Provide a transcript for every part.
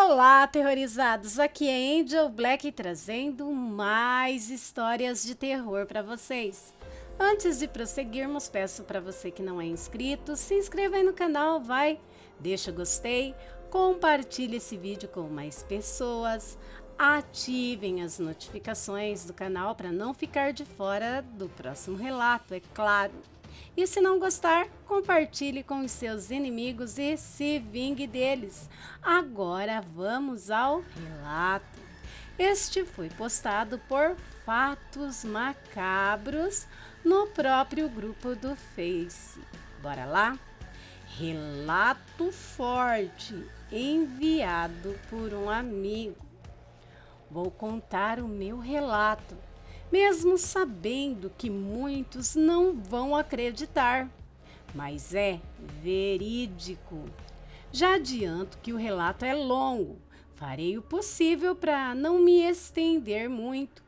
Olá, aterrorizados! Aqui é Angel Black trazendo mais histórias de terror para vocês. Antes de prosseguirmos, peço para você que não é inscrito, se inscreva aí no canal, deixa o gostei, compartilhe esse vídeo com mais pessoas, ativem as notificações do canal para não ficar de fora do próximo relato, é claro. E se não gostar, compartilhe com os seus inimigos e se vingue deles. Agora vamos ao relato. Este foi postado por Fatos Macabros no próprio grupo do Face. Bora lá? Relato forte enviado por um amigo. Vou contar o meu relato, mesmo sabendo que muitos não vão acreditar, mas é verídico. Já adianto que o relato é longo, farei o possível para não me estender muito.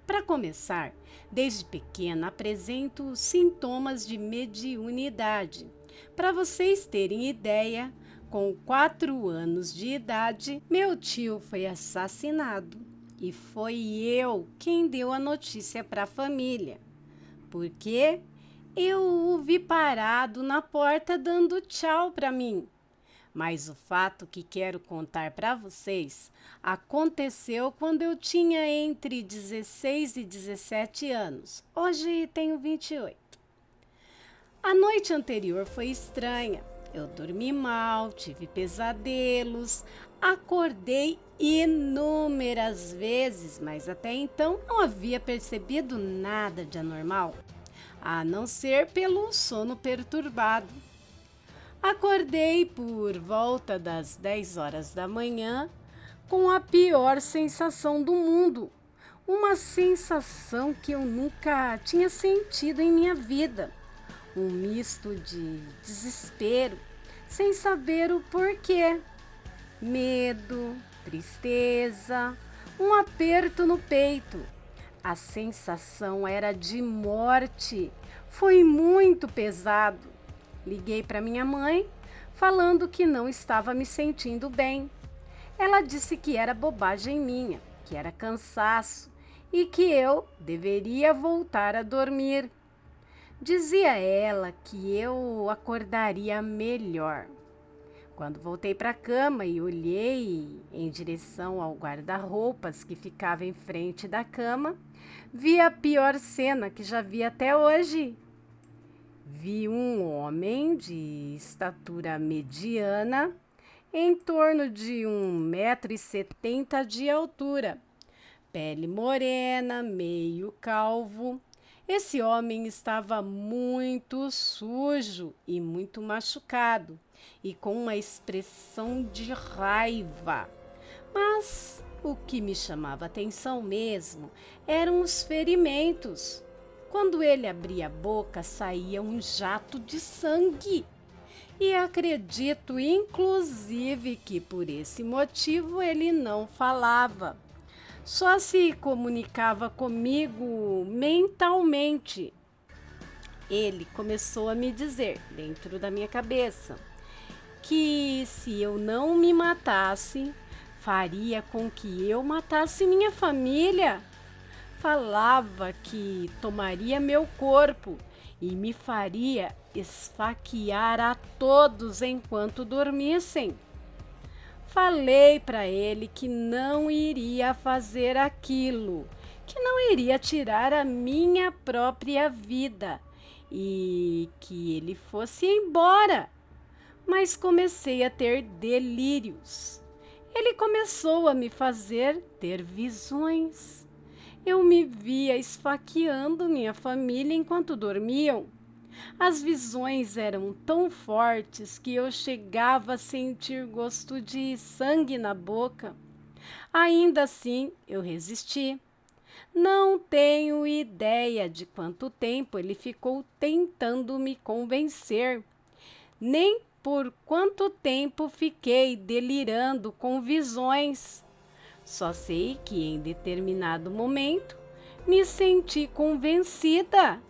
Para começar, desde pequena apresento sintomas de mediunidade. Para vocês terem ideia, com 4 anos de idade, meu tio foi assassinado. E foi eu quem deu a notícia para a família, porque eu o vi parado na porta dando tchau para mim. Mas o fato que quero contar para vocês aconteceu quando eu tinha entre 16 e 17 anos. Hoje tenho 28. A noite anterior foi estranha. Eu dormi mal, tive pesadelos, acordei inúmeras vezes, mas até então não havia percebido nada de anormal, a não ser pelo sono perturbado. Acordei por volta das 10 horas da manhã com a pior sensação do mundo, uma sensação que eu nunca tinha sentido em minha vida. Um misto de desespero, sem saber o porquê. Medo, tristeza, um aperto no peito. A sensação era de morte. Foi muito pesado. Liguei para minha mãe, falando que não estava me sentindo bem. Ela disse que era bobagem minha, que era cansaço e que eu deveria voltar a dormir. Dizia ela que eu acordaria melhor. Quando voltei para a cama e olhei em direção ao guarda-roupas que ficava em frente da cama, vi a pior cena que já vi até hoje. Vi um homem de estatura mediana, em torno de 1,70 m de altura, pele morena, meio calvo. Esse homem estava muito sujo e muito machucado e com uma expressão de raiva. Mas o que me chamava atenção mesmo eram os ferimentos. Quando ele abria a boca, saía um jato de sangue. E acredito, inclusive, que por esse motivo ele não falava. Só se comunicava comigo mentalmente. Ele começou a me dizer, dentro da minha cabeça, que se eu não me matasse, faria com que eu matasse minha família. Falava que tomaria meu corpo e me faria esfaquear a todos enquanto dormissem. Falei para ele que não iria fazer aquilo, que não iria tirar a minha própria vida e que ele fosse embora. Mas comecei a ter delírios. Ele começou a me fazer ter visões. Eu me via esfaqueando minha família enquanto dormiam. As visões eram tão fortes que eu chegava a sentir gosto de sangue na boca. Ainda assim, eu resisti. Não tenho ideia de quanto tempo ele ficou tentando me convencer, nem por quanto tempo fiquei delirando com visões. Só sei que em determinado momento me senti convencida.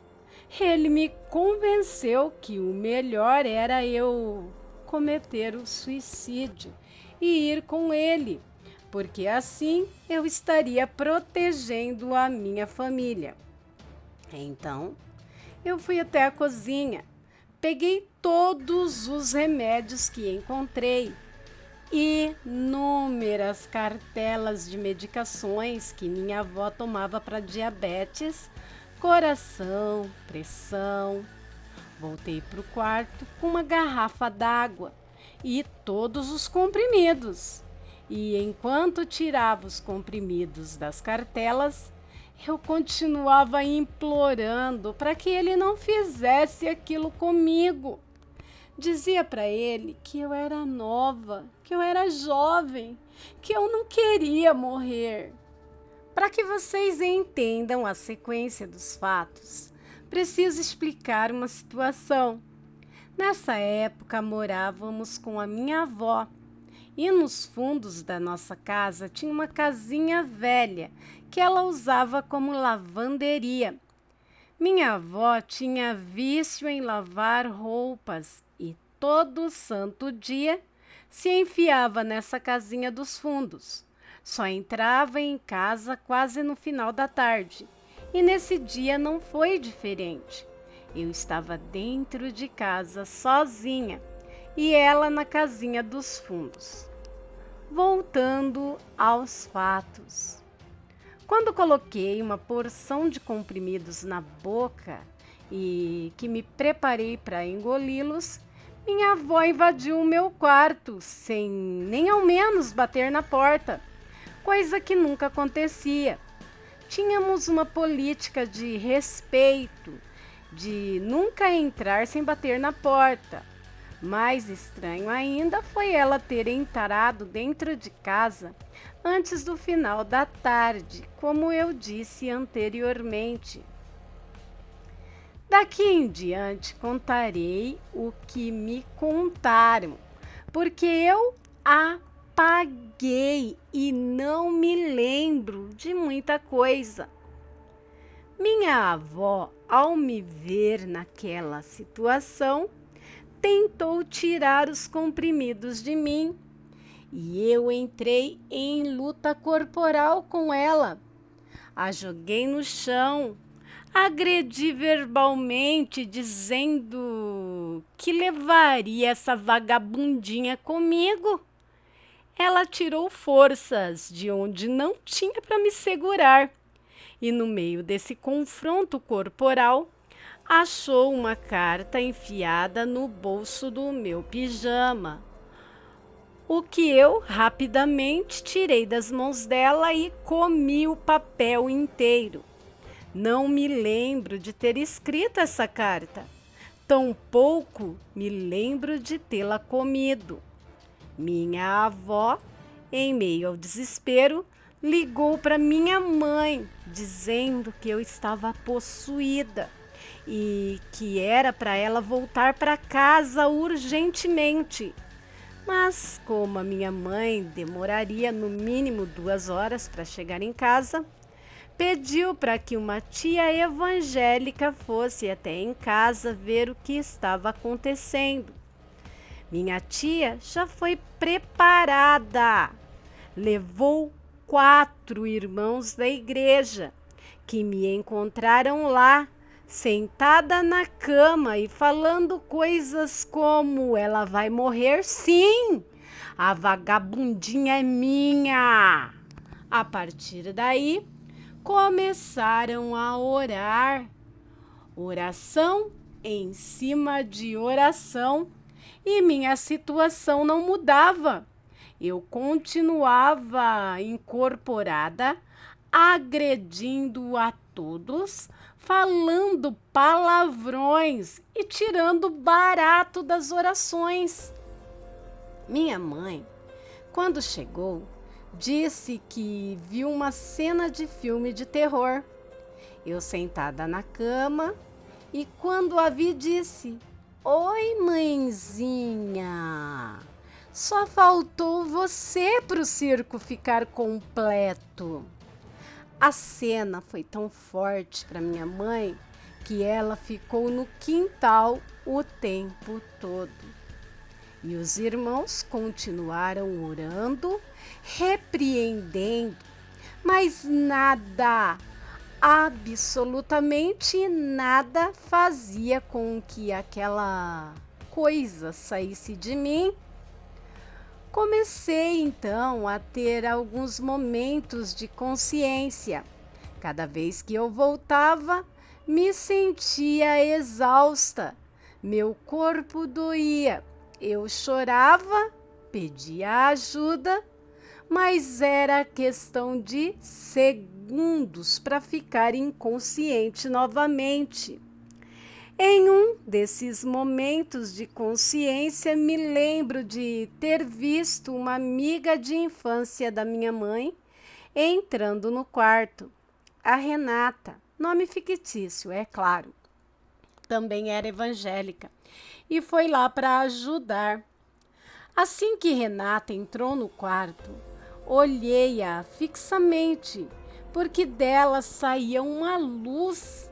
Ele me convenceu que o melhor era eu cometer o suicídio. e ir com ele, porque assim eu estaria protegendo a minha família. Então, eu fui até a cozinha, peguei todos os remédios que encontrei, inúmeras cartelas de medicações que minha avó tomava para diabetes, coração, pressão. Voltei para o quarto com uma garrafa d'água e todos os comprimidos. E enquanto tirava os comprimidos das cartelas, eu continuava implorando para que ele não fizesse aquilo comigo. Dizia para ele que eu era nova, que eu era jovem, que eu não queria morrer. Para que vocês entendam a sequência dos fatos, preciso explicar uma situação. Nessa época morávamos com a minha avó e nos fundos da nossa casa tinha uma casinha velha que ela usava como lavanderia. Minha avó tinha vício em lavar roupas e todo santo dia se enfiava nessa casinha dos fundos. Só entrava em casa quase no final da tarde. E nesse dia não foi diferente. Eu estava dentro de casa sozinha e ela na casinha dos fundos. Voltando aos fatos. Quando coloquei uma porção de comprimidos na boca e que me preparei para engoli-los, minha avó invadiu o meu quarto sem nem ao menos bater na porta, coisa que nunca acontecia. Tínhamos uma política de respeito, de nunca entrar sem bater na porta. Mais estranho ainda foi ela ter entrado dentro de casa antes do final da tarde, como eu disse anteriormente. Daqui em diante contarei o que me contaram, porque eu apaguei e não me lembro de muita coisa. Minha avó, ao me ver naquela situação, tentou tirar os comprimidos de mim e eu entrei em luta corporal com ela. A joguei no chão, agredi verbalmente, dizendo que levaria essa vagabundinha comigo. Ela tirou forças de onde não tinha para me segurar e no meio desse confronto corporal, achou uma carta enfiada no bolso do meu pijama, o que eu rapidamente tirei das mãos dela e comi o papel inteiro. Não me lembro de ter escrito essa carta, tampouco me lembro de tê-la comido. Minha avó, em meio ao desespero, ligou para minha mãe, dizendo que eu estava possuída e que era para ela voltar para casa urgentemente. Mas como a minha mãe demoraria no mínimo 2 horas para chegar em casa, pediu para que uma tia evangélica fosse até em casa ver o que estava acontecendo. Minha tia já foi preparada, levou 4 irmãos da igreja que me encontraram lá, sentada na cama e falando coisas como: ela vai morrer sim, a vagabundinha é minha. A partir daí, começaram a orar, oração em cima de oração, e minha situação não mudava. Eu continuava incorporada, agredindo a todos, falando palavrões e tirando barato das orações. Minha mãe, quando chegou, disse que viu uma cena de filme de terror. Eu sentada na cama e quando a vi disse: "Oi, mãezinha, só faltou você para o circo ficar completo." A cena foi tão forte para minha mãe que ela ficou no quintal o tempo todo. E os irmãos continuaram orando, repreendendo, mas nada, absolutamente nada fazia com que aquela coisa saísse de mim. Comecei então a ter alguns momentos de consciência. Cada vez que eu voltava, me sentia exausta, meu corpo doía, eu chorava, pedia ajuda, mas era questão de segundos para ficar inconsciente novamente. Em um desses momentos de consciência, me lembro de ter visto uma amiga de infância da minha mãe entrando no quarto. A Renata, nome fictício, é claro, também era evangélica e foi lá para ajudar. Assim que Renata entrou no quarto, olhei-a fixamente, porque dela saía uma luz.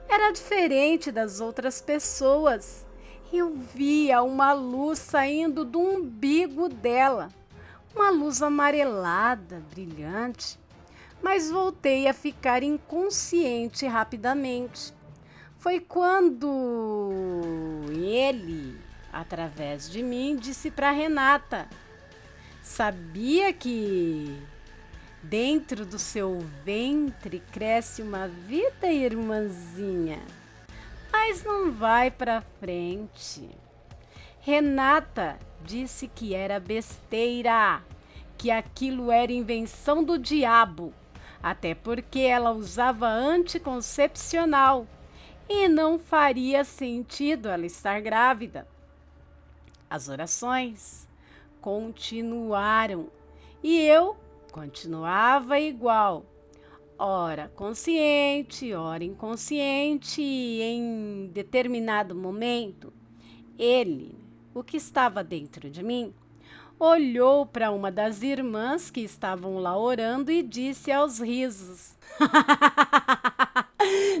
Era diferente das outras pessoas. Eu via uma luz saindo do umbigo dela, uma luz amarelada, brilhante. Mas voltei a ficar inconsciente rapidamente. Foi quando ele, através de mim, disse para Renata: sabia que dentro do seu ventre cresce uma vida, irmãzinha, mas não vai para frente. Renata disse que era besteira, que aquilo era invenção do diabo, até porque ela usava anticoncepcional e não faria sentido ela estar grávida. As orações continuaram e eu continuava igual, ora consciente, ora inconsciente, e em determinado momento, ele, o que estava dentro de mim, olhou para uma das irmãs que estavam lá orando e disse aos risos: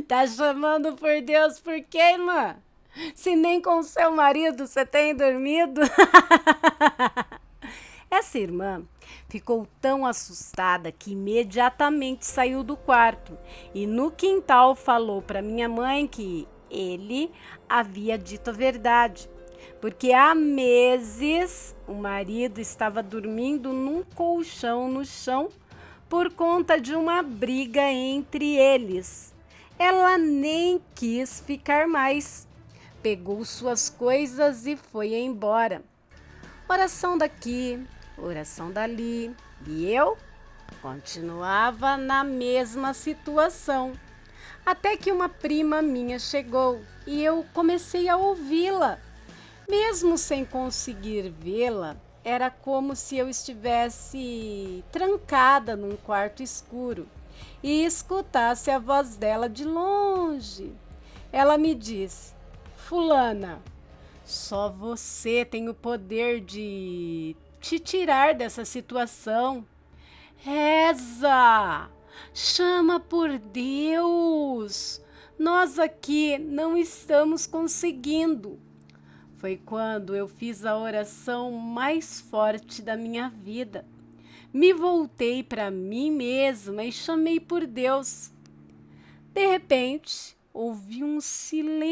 tá chamando por Deus por quê, irmã? Se nem com seu marido você tem dormido? Essa irmã ficou tão assustada que imediatamente saiu do quarto e no quintal falou para minha mãe que ele havia dito a verdade, porque há meses o marido estava dormindo num colchão no chão por conta de uma briga entre eles. Ela nem quis ficar mais, pegou suas coisas e foi embora. Oração daqui, oração dali, e eu continuava na mesma situação. Até que uma prima minha chegou e eu comecei a ouvi-la. Mesmo sem conseguir vê-la, era como se eu estivesse trancada num quarto escuro e escutasse a voz dela de longe. Ela me disse: fulana, só você tem o poder de te tirar dessa situação. Reza, chama por Deus. Nós aqui não estamos conseguindo. Foi quando eu fiz a oração mais forte da minha vida. Me voltei para mim mesma e chamei por Deus. De repente, ouvi um silêncio.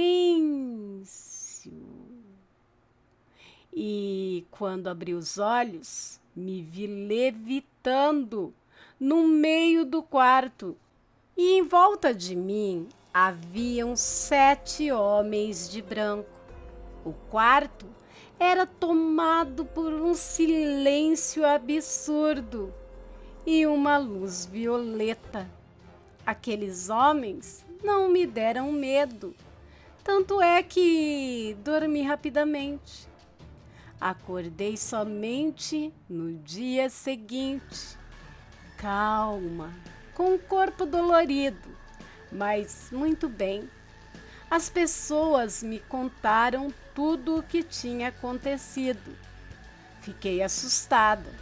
E quando abri os olhos, me vi levitando no meio do quarto. E em volta de mim haviam 7 homens de branco. O quarto era tomado por um silêncio absurdo e uma luz violeta. Aqueles homens não me deram medo, tanto é que dormi rapidamente. Acordei somente no dia seguinte, calma, com o corpo dolorido, mas muito bem. As pessoas me contaram tudo o que tinha acontecido. Fiquei assustada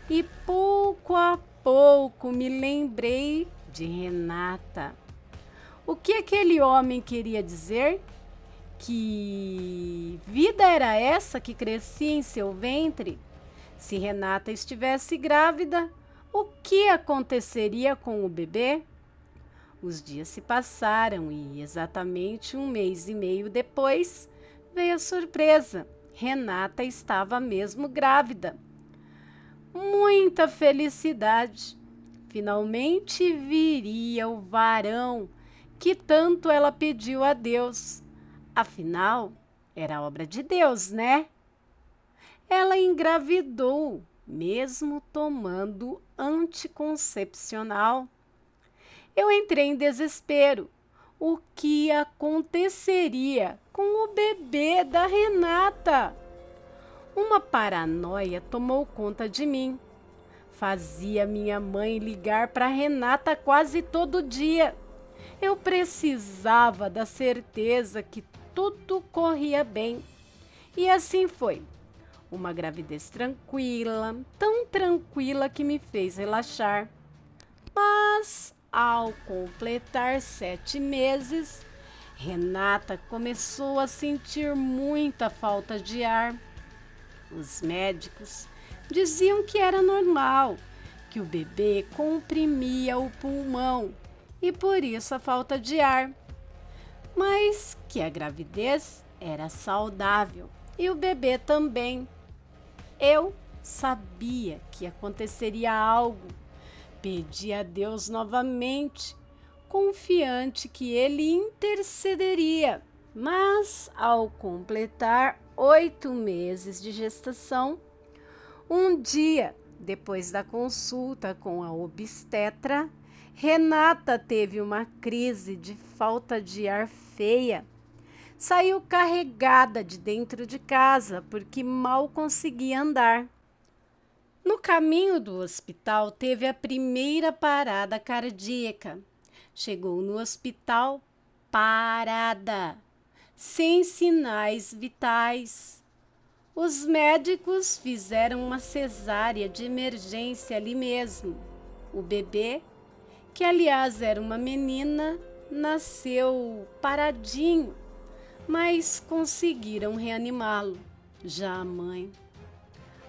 e pouco a pouco me lembrei de Renata. O que aquele homem queria dizer? Que vida era essa que crescia em seu ventre? Se Renata estivesse grávida, o que aconteceria com o bebê? Os dias se passaram e, exatamente 1 mês e meio depois, veio a surpresa. Renata estava mesmo grávida. Muita felicidade! Finalmente viria o varão que tanto ela pediu a Deus. Afinal, era obra de Deus, né? Ela engravidou, mesmo tomando anticoncepcional. Eu entrei em desespero. O que aconteceria com o bebê da Renata? Uma paranoia tomou conta de mim. Fazia minha mãe ligar para Renata quase todo dia. Eu precisava da certeza que tudo corria bem. E assim foi. Uma gravidez tranquila, tão tranquila que me fez relaxar. Mas, ao completar 7 meses, Renata começou a sentir muita falta de ar. Os médicos diziam que era normal, que o bebê comprimia o pulmão e por isso a falta de ar, mas que a gravidez era saudável e o bebê também. Eu sabia que aconteceria algo. Pedi a Deus novamente, confiante que Ele intercederia. Mas, ao completar 8 meses de gestação, um dia, depois da consulta com a obstetra, Renata teve uma crise de falta de ar feia. Saiu carregada de dentro de casa porque mal conseguia andar. No caminho do hospital, teve a primeira parada cardíaca. Chegou no hospital parada, sem sinais vitais. Os médicos fizeram uma cesárea de emergência ali mesmo. O bebê, que aliás era uma menina, nasceu paradinho, mas conseguiram reanimá-lo. Já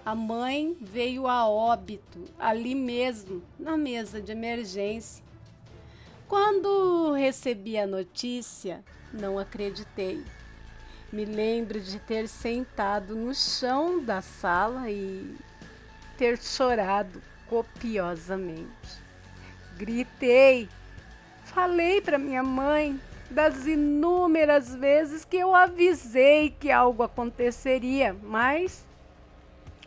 a mãe veio a óbito ali mesmo, na mesa de emergência. Quando recebi a notícia, não acreditei. Me lembro de ter sentado no chão da sala e ter chorado copiosamente. Gritei, falei para minha mãe das inúmeras vezes que eu avisei que algo aconteceria, mas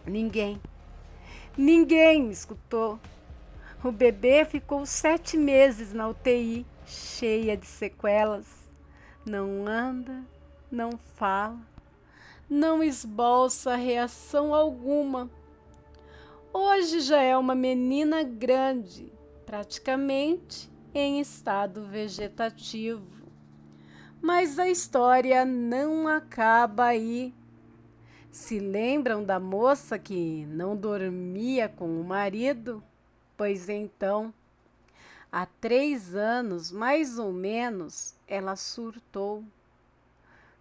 ninguém me escutou. O bebê ficou 7 meses na UTI, cheia de sequelas. Não anda, não fala, não esboça reação alguma. Hoje já é uma menina grande, praticamente em estado vegetativo. Mas a história não acaba aí. Se lembram da moça que não dormia com o marido? Pois então, há 3 anos, mais ou menos, ela surtou.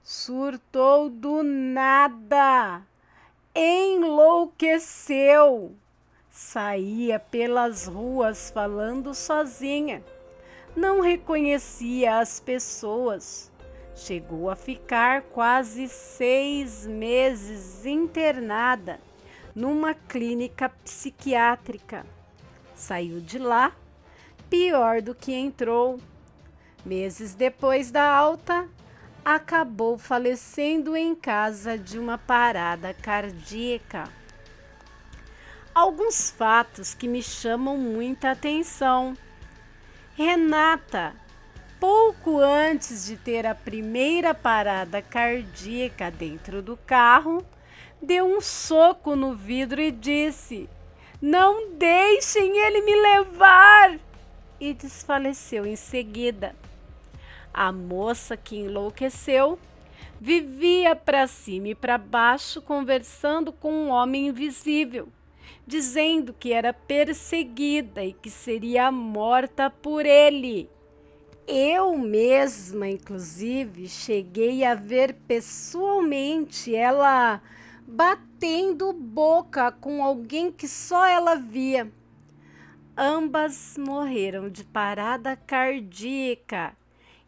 Surtou do nada. Enlouqueceu. Saía pelas ruas falando sozinha. Não reconhecia as pessoas. Chegou a ficar quase 6 meses internada numa clínica psiquiátrica. Saiu de lá pior do que entrou. Meses depois da alta, acabou falecendo em casa de uma parada cardíaca. Alguns fatos que me chamam muita atenção. Renata, pouco antes de ter a primeira parada cardíaca dentro do carro, deu um soco no vidro e disse: "Não deixem ele me levar!" E desfaleceu em seguida. A moça que enlouqueceu vivia para cima e para baixo conversando com um homem invisível, dizendo que era perseguida e que seria morta por ele. Eu mesma, inclusive, cheguei a ver pessoalmente ela batendo boca com alguém que só ela via. Ambas morreram de parada cardíaca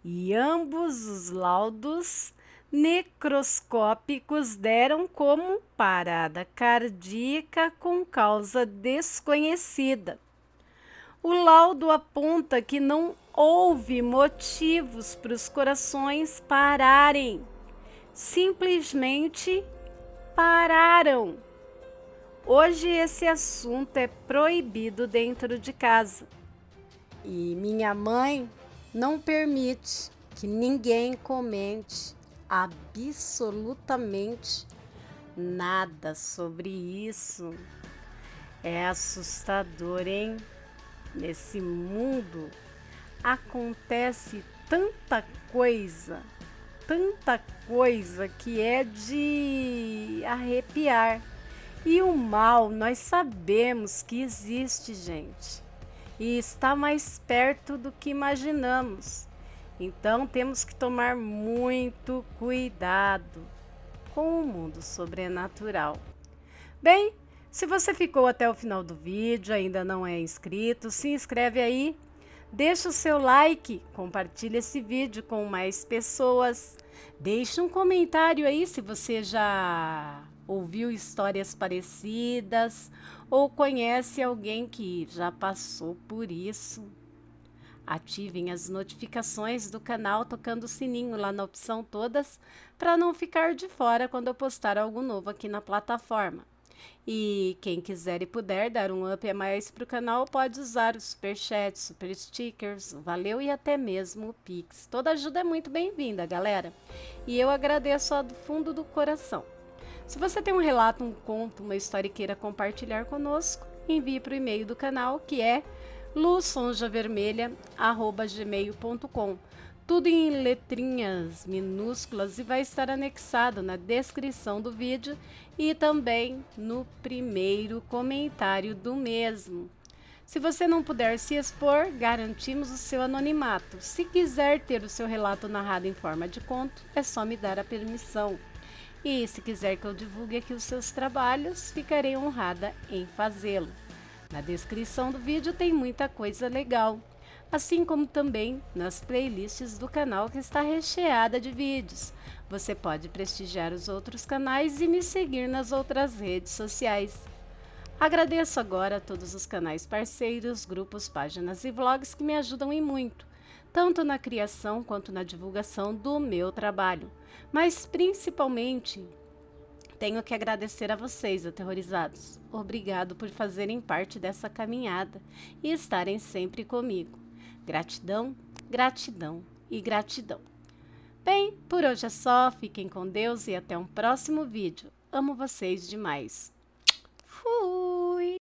e ambos os laudos necroscópicos deram como parada cardíaca com causa desconhecida. O laudo aponta que não houve motivos para os corações pararem. Simplesmente pararam. Hoje esse assunto é proibido dentro de casa. E minha mãe não permite que ninguém comente absolutamente nada sobre isso. É assustador, hein? Nesse mundo acontece tanta coisa que é de arrepiar. E o mal, nós sabemos que existe, gente, e está mais perto do que imaginamos. Então temos que tomar muito cuidado com o mundo sobrenatural. Bem, se você ficou até o final do vídeo, ainda não é inscrito, se inscreve aí, deixa o seu like, compartilha esse vídeo com mais pessoas, deixa um comentário aí se você já ouviu histórias parecidas ou conhece alguém que já passou por isso. Ativem as notificações do canal tocando o sininho lá na opção todas para não ficar de fora quando eu postar algo novo aqui na plataforma. E quem quiser e puder dar um up a mais para o canal pode usar o superchat, super stickers, valeu, e até mesmo o Pix. Toda ajuda é muito bem-vinda, galera. E eu agradeço do fundo do coração. Se você tem um relato, um conto, uma história e queira compartilhar conosco, envie para o e-mail do canal, que é luzsonjavermelha@gmail.com. Tudo em letrinhas minúsculas e vai estar anexado na descrição do vídeo e também no primeiro comentário do mesmo. Se você não puder se expor, garantimos o seu anonimato. Se quiser ter o seu relato narrado em forma de conto, é só me dar a permissão. E se quiser que eu divulgue aqui os seus trabalhos, ficarei honrada em fazê-lo. Na descrição do vídeo tem muita coisa legal, assim como também nas playlists do canal, que está recheada de vídeos. Você pode prestigiar os outros canais e me seguir nas outras redes sociais. Agradeço agora a todos os canais parceiros, grupos, páginas e vlogs que me ajudam e muito, tanto na criação quanto na divulgação do meu trabalho. Mas principalmente tenho que agradecer a vocês, aterrorizados. Obrigado por fazerem parte dessa caminhada e estarem sempre comigo. Gratidão, gratidão e gratidão. Bem, por hoje é só. Fiquem com Deus e até um próximo vídeo. Amo vocês demais. Fui!